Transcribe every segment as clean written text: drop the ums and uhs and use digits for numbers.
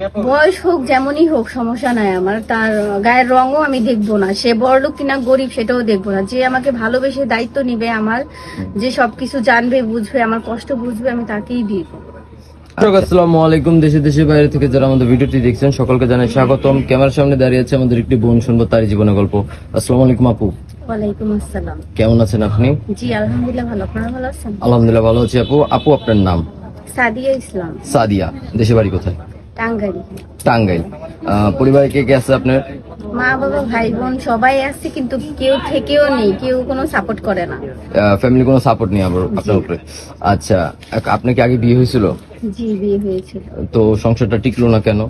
বয়স হোক যেমনই হোক সমস্যা নাই আমার, তার গায়ের রঙও আমি দেখবো না, সে বড়লোক কিনা গরিব সেটাও দেখবো না। যে আমাকে ভালোবেসে দায়িত্ব নিবে আমার, যে সবকিছু জানবে বুঝবে, আমার কষ্ট বুঝবে, আমি তাকেই বিয়ে করবো। আসসালামু আলাইকুম। দেশে দেশের বাইরে থেকে যারা আমাদের ভিডিওটি দেখছেন সকলকে জানাই স্বাগতম। ক্যামেরার সামনে দাঁড়িয়ে আছে আমাদের একটি বোন, শুনবো তার জীবনের গল্প। আসসালামু আলাইকুম আপু। ওয়ালাইকুম আসসালাম। কেমন আছেন আপনি? জি আলহামদুলিল্লাহ ভালো, আপনারা ভালো আছেন? আলহামদুলিল্লাহ ভালো আছি আপু। আপু আপনার নাম? সাদিয়া ইসলাম। সাদিয়া। দেশে বাড়ি কোথায়? টাঙ্গাইল। টাঙ্গাইল। পরিবারে কে কে আছে আপনার? মা বাবা ভাই বোন সবাই আছে, কিন্তু কেউ থেকেও নেই, কেউ কোনো সাপোর্ট করে না। ফ্যামিলি কোনো সাপোর্ট নেই আপনার উপরে? আচ্ছা, আপনার কি আগে বিয়ে হয়েছিল? জি বিয়ে হয়েছিল। তো সংসারটা টিকলো না কেন?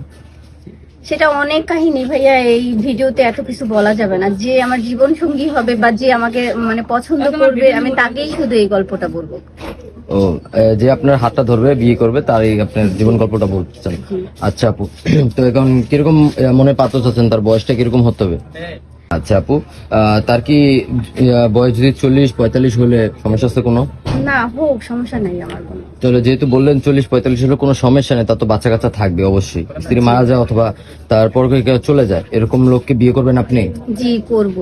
সেটা অনেক কাহিনী ভাইয়া, এই ভিডিওতে এত কিছু বলা যাবে না। যে আমার জীবন সঙ্গী হবে বা যে আমাকে মানে পছন্দ করবে, আমি তাকেই শুধু এই গল্পটা বলবো। ও, যে আপনার হাতটা ধরবে বিয়ে করবে তারই আপনার জীবন গল্পটা বলতে চান? আচ্ছা আপু, তো এখন কিরকম মনে পাত্র চাচ্ছেন? তার বয়সটা কিরকম হতে হবে? আচ্ছা আপু, তার কি বয়স যদি 40-45 হলে সমস্যা আছে কোনো? না হোক, সমস্যা নাই আমার কোনো। তাহলে যেহেতু বললেন 40-45 হলে কোনো সমস্যা নেই, তার তো বাচ্চা কাচ্চা থাকবে অবশ্যই। স্ত্রী মারা যায় অথবা তারপর কেউ চলে যায়, এরকম লোককে বিয়ে করবেন আপনি? জি করব।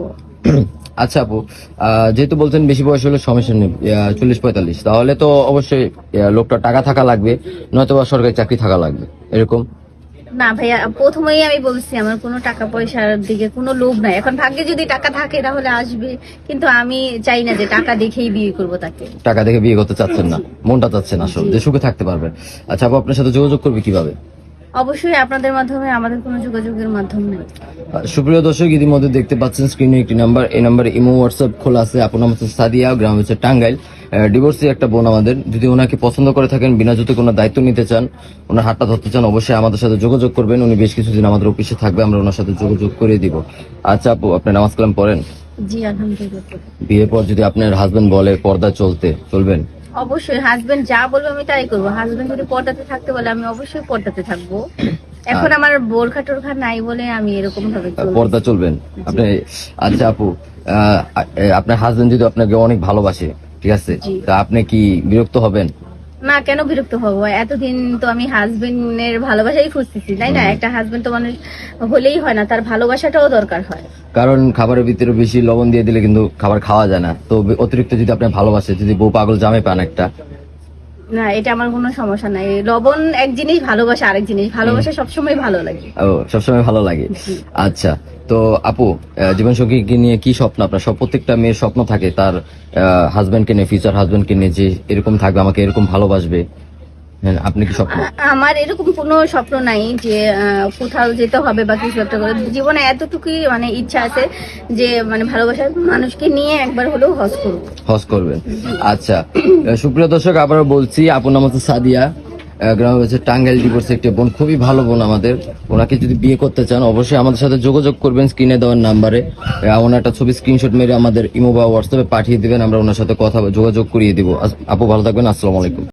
আচ্ছা আপু, যেহেতু বলছেন বেশি বয়স হলে সমস্যা নেই, 40-45, তাহলে তো অবশ্যই লোকটা টাকা থাকা লাগবে, নয়তো বা সরকারি চাকরি থাকা লাগবে, এরকম? না ভাইয়া, প্রথমেই আমি বলছি আমার কোনো টাকা পয়সার দিকে কোনো লোভ নাই। এখন ভাগ্যে যদি টাকা থাকে তাহলে আসবে, কিন্তু আমি চাই না যে টাকা দেখেই বিয়ে করব তাকে। টাকা দেখে বিয়ে করতে চাচ্ছেন না, মনটা চাচ্ছেন আসলে যে সুখে থাকতে পারবেন। আচ্ছা আপু, আপনার সাথে যোগাযোগ করবে কিভাবে? অবশ্যই আপনাদের মাধ্যমে, আমাদের কোনো যোগাযোগের মাধ্যম নেই। সুপ্রিয় দর্শক, ইতিমধ্যে দেখতে পাচ্ছেন স্ক্রিনে একটি নাম্বার, এই নাম্বারে ইমো হোয়াটসঅ্যাপ খোলা আছে। আপনার নাম হচ্ছে সাদিয়া, গ্রাম হচ্ছে টাঙ্গাইল, ডিভোর্সি একটা বোন আমাদের। যদি ওনাকে পছন্দ করে থাকেন, বিনা যদি কোনো দায়িত্ব নিতে চান, ওনার হাতটা ধরতে চান, অবশ্যই আমাদের সাথে যোগাযোগ করবেন। উনি বেশ কিছুদিন আমাদের অফিসে থাকবে, আমরা ওনার সাথে যোগাযোগ করে দিব। আচ্ছা আপু, আপনি নামাজ কালাম পড়েন? জি আলহামদুলিল্লাহ। বিয়ের পর যদি আপনার হাজবেন্ড বলে পর্দা চলবেন? অবশ্যই হাজবেন্ড যা বলবে আমি তাই করবো। হাজবেন্ড যদি পর্দাতে থাকতে বলে আমি অবশ্যই পর্দাতে থাকবো। এখন আমার বোরখা টোরখা নাই বলে আমি এরকম ভাবে পর্দা চলবেন আপনি? আচ্ছা আপু, আপনার হাজবেন্ড যদি আপনাকে অনেক ভালোবাসে, ঠিক আছে, তা আপনি কি বিরক্ত হবেন? না, কেন বিরক্ত হবো? এতদিন তো আমি হাজবেন্ডের ভালোবাসাই খুঁজতেছি, তাই না? একটা হাজবেন্ড তো মানুষ হলেই হয় না, তার ভালোবাসাটাও দরকার হয়। কারণ খাবারের ভিতরে বেশি লবণ দিয়ে দিলে কিন্তু খাবার খাওয়া যায় না। তো অতিরিক্ত যদি আপনি ভালোবাসে, যদি বউ পাগল জামে পান একটা। না, এটা আমার কোনো সমস্যা নাই। লবণ এক জিনিস, ভালোবাসা আরেক জিনিস। ভালোবাসা সবসময় ভালো লাগে। ও, সবসময় ভালো লাগে। আচ্ছা, তো আপু, জীবনসঙ্গীকে নিয়ে কি স্বপ্ন আপনার? সব প্রত্যেকটা মেয়ের স্বপ্ন থাকে তার হাজবেন্ডকে নিয়ে, ফিউচার হাজবেন্ডকে নিয়ে, যে এরকম থাকবে, আমাকে এরকম ভালোবাসবে। হ্যাঁ, আপনি কি স্বপ্ন? আমার এরকম কোনো স্বপ্ন নাই যে কোথাও যেতে হবে বা কিছু একটা করে। জীবনে এতটুকুই মানে ইচ্ছা আছে যে মানে ভালোবাসার মানুষকে নিয়ে একবার হলেও হজ করবেন। আচ্ছা, সুপ্রিয় দর্শক, আবারও বলছি, আপুর নাম হচ্ছে সাদিয়া, গ্রাম হচ্ছে টাঙ্গাইল, ডিভোর্স একটি বোন, খুবই ভালো বোন আমাদের। ওনাকে যদি বিয়ে করতে চান অবশ্যই আমাদের সাথে যোগাযোগ করবেন স্ক্রিনে দেওয়ার নাম্বারে। ওনার একটা ছবি স্ক্রিনশট মেরে আমাদের ইমো বা হোয়াটসঅ্যাপে পাঠিয়ে দিবেন, আমরা ওনার সাথে যোগাযোগ করিয়ে দিব। আপু ভালো থাকবেন, আসসালামু আলাইকুম।